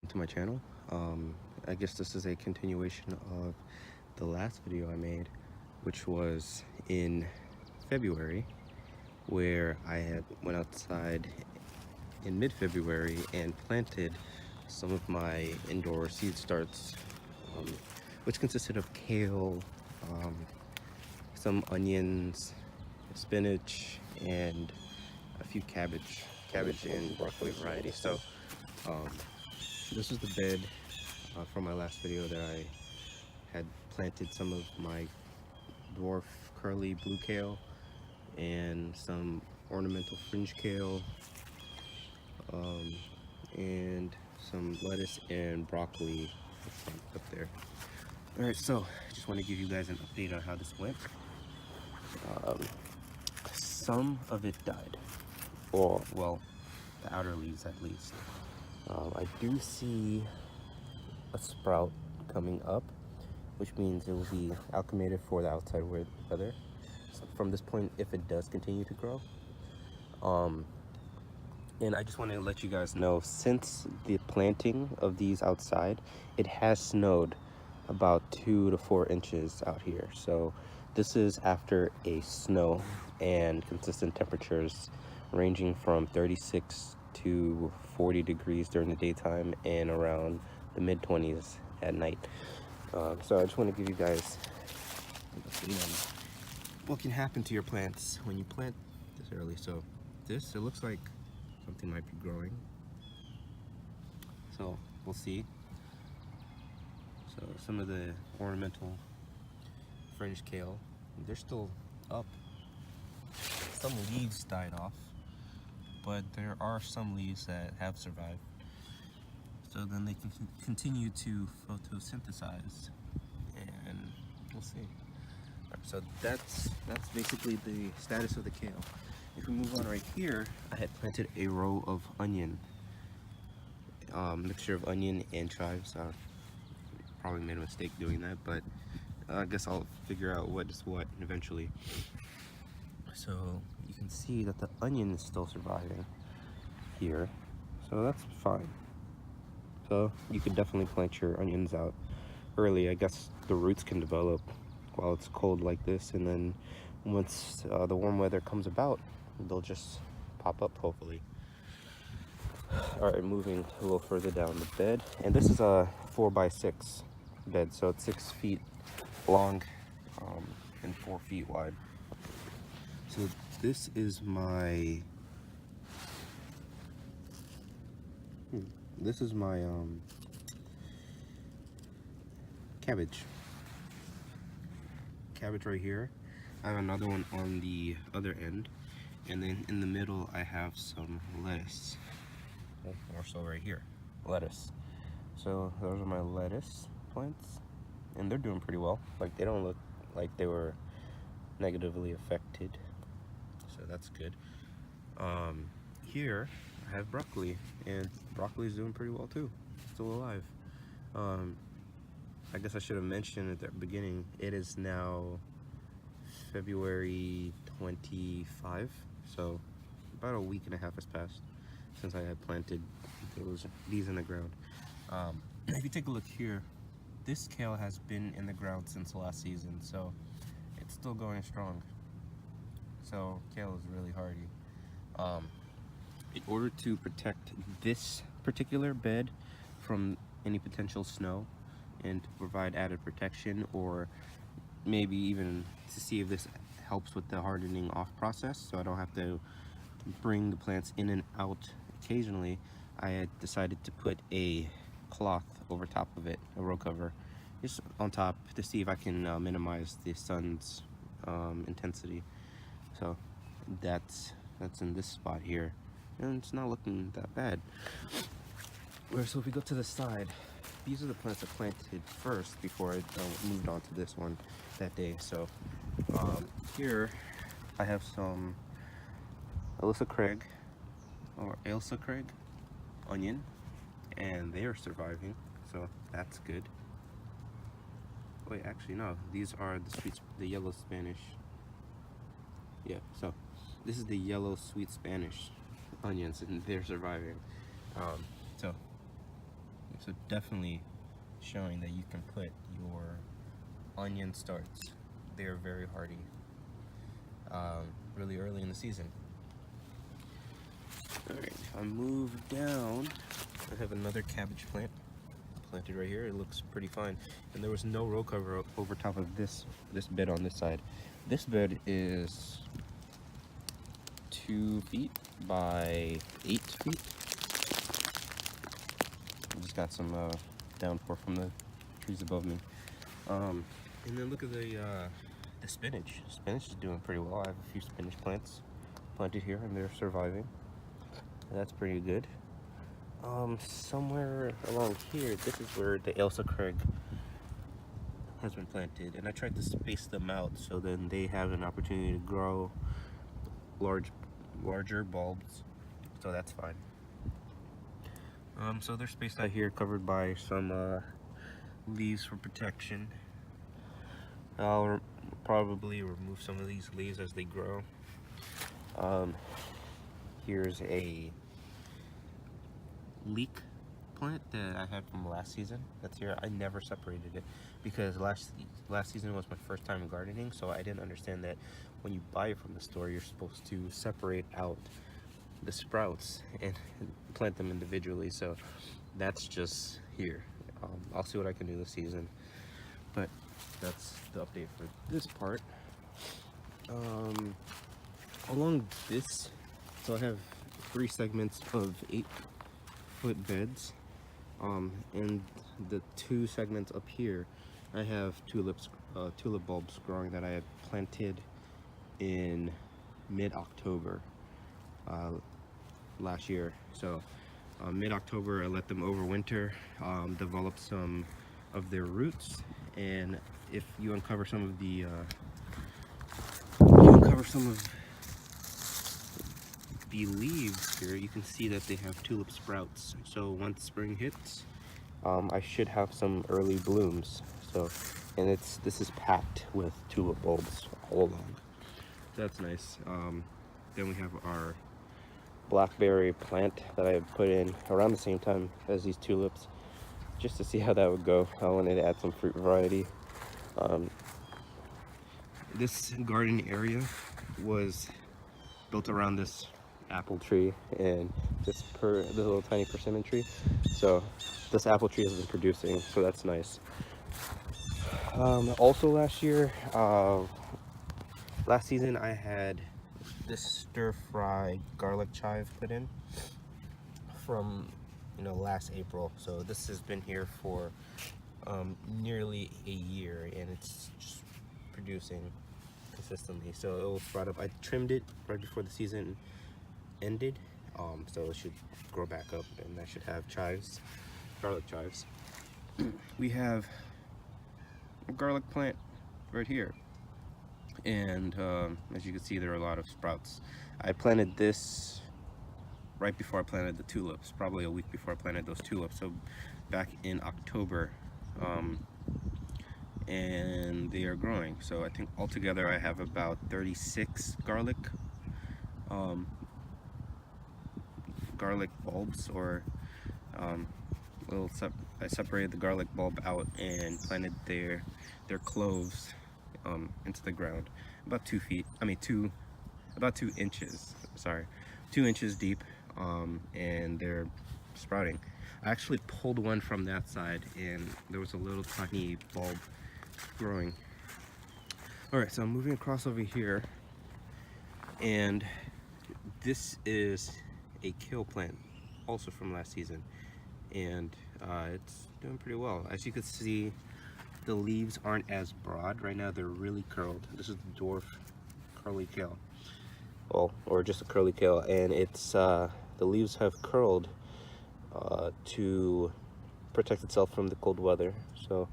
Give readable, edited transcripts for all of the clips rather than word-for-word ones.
to my channel. I guess this is a continuation of the last video I made, which was in February, where I had went outside in mid-February and planted some of my indoor seed starts, um, which consisted of kale, um, some onions, spinach, and a few cabbage and broccoli varieties. So um, this is the bed from my last video that I had planted some of my dwarf curly blue kale and some ornamental fringe kale, um, and some lettuce and broccoli up there. Alright, so I just want to give you guys an update on how this went. Um, some of it died, or well, the outer leaves at least. I do see a sprout coming up, which means it will be acclimated for the outside weather. So from this point, if it does continue to grow, and I just want to let you guys know, since the planting of these outside, it has snowed about 2 to 4 inches out here. So this is after a snow and consistent temperatures ranging from 36 to 40 degrees during the daytime and around the mid-20s at night. So I just want to give you guys an update on what can happen to your plants when you plant this early. So it looks like something might be growing, so we'll see. So some of the ornamental fringe kale, they're still up. Some leaves died off, but there are some leaves that have survived, so then they can continue to photosynthesize, and we'll see. Right, so that's basically the status of the kale. If we move on right here, I had planted a row of onion, mixture of onion and chives. I probably made a mistake doing that, but I guess I'll figure out what is what eventually. So you can see that the onion is still surviving here, so that's fine. So you could definitely plant your onions out early. I guess the roots can develop while it's cold like this, and then once the warm weather comes about, they'll just pop up, hopefully. All right, moving a little further down the bed, and this is a 4x6 bed, so it's 6 feet long and 4 feet wide. So this is my cabbage right here. I have another one on the other end, and then in the middle I have some lettuce. More so right here, lettuce. So those are my lettuce plants, and they're doing pretty well. Like, they don't look like they were negatively affected, so that's good. Here I have broccoli, and broccoli's doing pretty well too, still alive. I guess I should have mentioned at the beginning, it is now February 25, so about a week and a half has passed since I had planted these in the ground. If you take a look here, this kale has been in the ground since last season, so it's still going strong. So kale is really hardy. In order to protect this particular bed from any potential snow and to provide added protection, or maybe even to see if this helps with the hardening off process, so I don't have to bring the plants in and out occasionally, I had decided to put a cloth over top of it, a row cover, just on top, to see if I can minimize the sun's intensity. So that's in this spot here, and it's not looking that bad. So if we go to the side, these are the plants I planted first before I moved on to this one that day. So here I have some Ailsa Craig onion, and they are surviving, so that's good. Wait, actually no, these are the yellow Spanish. Yeah, so this is the yellow sweet Spanish onions, and they're surviving. So So definitely showing that you can put your onion starts. They're very hardy really early in the season. Alright, if I move down, I have another cabbage plant planted right here. It looks pretty fine. And there was no row cover over top of this bed on this side. This bed is 2 feet by 8 feet. I just got some downpour from the trees above me. And then look at the spinach. Spinach is doing pretty well. I have a few spinach plants planted here and they're surviving. That's pretty good. Somewhere along here, this is where the Ailsa Craig has been planted, and I tried to space them out so then they have an opportunity to grow larger bulbs, so that's fine. So they're spaced out here, covered by some leaves for protection. I'll probably remove some of these leaves as they grow. Here's a leek plant that I had from last season. That's here. I never separated it because last season was my first time gardening, so I didn't understand that when you buy it from the store, you're supposed to separate out the sprouts and plant them individually. So that's just here. I'll see what I can do this season, but that's the update for this part. Along this, so I have 3 segments of 8-foot beds, and the 2 segments up here I have tulip bulbs growing that I had planted in mid-October last year. So mid-October I let them overwinter, develop some of their roots, and if you uncover some of the leaves here, you can see that they have tulip sprouts. So once spring hits, I should have some early blooms. So, and this is packed with tulip bulbs all along. That's nice. Then we have our blackberry plant that I had put in around the same time as these tulips, just to see how that would go. I wanted to add some fruit variety. This garden area was built around this apple tree and this little tiny persimmon tree. So this apple tree has been producing, so that's nice. Also last season I had this stir-fry garlic chive put in from last April. So this has been here for nearly a year, and it's just producing consistently. So it was brought up. I trimmed it right before the season ended, so it should grow back up, and I should have chives, garlic chives. We have a garlic plant right here, and as you can see, there are a lot of sprouts. I planted this right before I planted the tulips, probably a week before I planted those tulips, so back in October, and they are growing. So I think altogether I have about 36 garlic bulbs, or I separated the garlic bulb out and planted their cloves into the ground about 2 inches deep, and they're sprouting. I actually pulled one from that side and there was a little tiny bulb growing. Alright, so I'm moving across over here, and this is a kale plant also from last season, and it's doing pretty well. As you can see, the leaves aren't as broad right now, they're really curled. This is the dwarf curly kale, or just a curly kale, and it's the leaves have curled to protect itself from the cold weather, so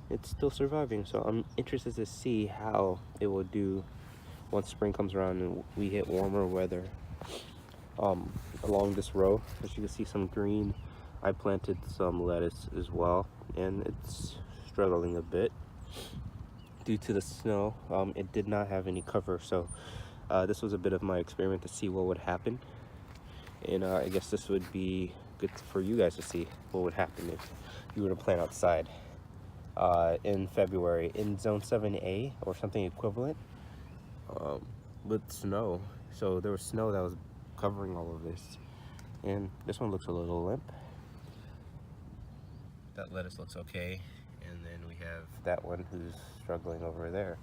it's still surviving. So I'm interested to see how it will do once spring comes around and we hit warmer weather. Along this row, as you can see, some green. I planted some lettuce as well, and it's struggling a bit due to the snow. It did not have any cover, so this was a bit of my experiment to see what would happen. And I guess this would be good for you guys to see what would happen if you were to plant outside in February in Zone 7A or something equivalent with snow. So there was snow that was covering all of this, and this one looks a little limp. That lettuce looks okay, and then we have that one who's struggling over there.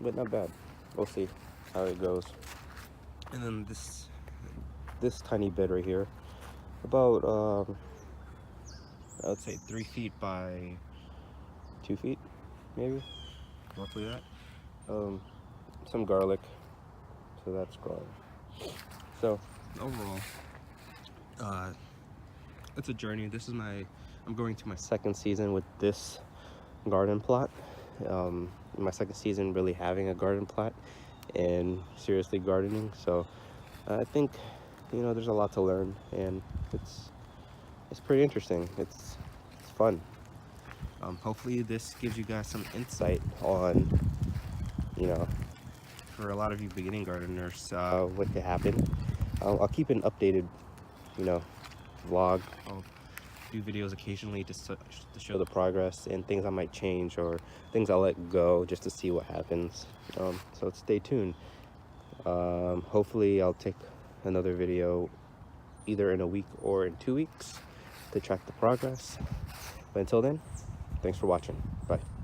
But not bad. We'll see how it goes. And then this tiny bed right here, about I would say 3 feet by 2 feet, maybe, roughly that. Some garlic, so that's growing. So overall, it's a journey. I'm going to my second season with this garden plot. My second season really having a garden plot and seriously gardening. So I think, you know, there's a lot to learn, and it's pretty interesting. It's fun. Hopefully this gives you guys some insight on, you know, for a lot of you beginning gardeners, what could happen. I'll keep an updated, you know, vlog. I'll do videos occasionally to show the progress and things I might change or things I'll let go just to see what happens. So stay tuned. Hopefully I'll take another video either in a week or in 2 weeks to track the progress. But until then, thanks for watching. Bye.